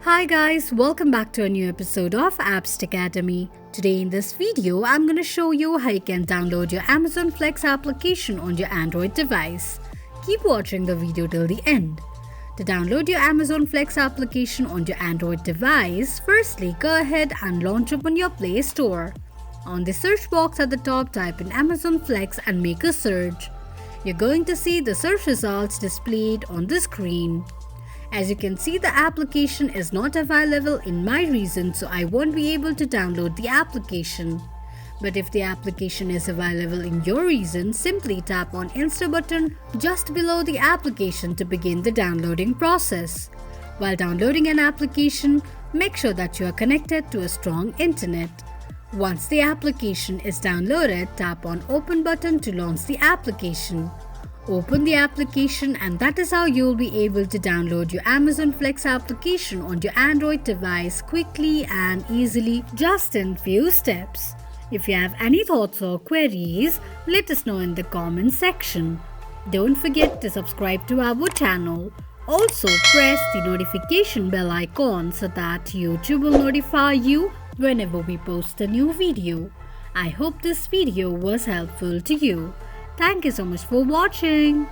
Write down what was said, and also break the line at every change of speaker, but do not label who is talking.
Hi guys, welcome back to a new episode of Appst Academy. Today in this video, I'm going to show you how you can download your Amazon Flex application on your Android device. Keep watching the video till the end. To download your Amazon Flex application on your Android device, firstly go ahead and launch open your Play Store. On the search box at the top, type in Amazon Flex and make a search. You're going to see the search results displayed on the screen. As you can see, the application is not available in my region, so I won't be able to download the application. But if the application is available in your region, simply tap on Install button just below the application to begin the downloading process. While downloading an application, make sure that you are connected to a strong internet. Once the application is downloaded, tap on Open button to launch the application. Open the application and that is how you'll be able to download your Amazon Flex application on your Android device quickly and easily, just in few steps. If you have any thoughts or queries, let us know in the comment section. Don't forget to subscribe to our channel. Also press the notification bell icon so that YouTube will notify you whenever we post a new video. I hope this video was helpful to you. Thank you so much for watching.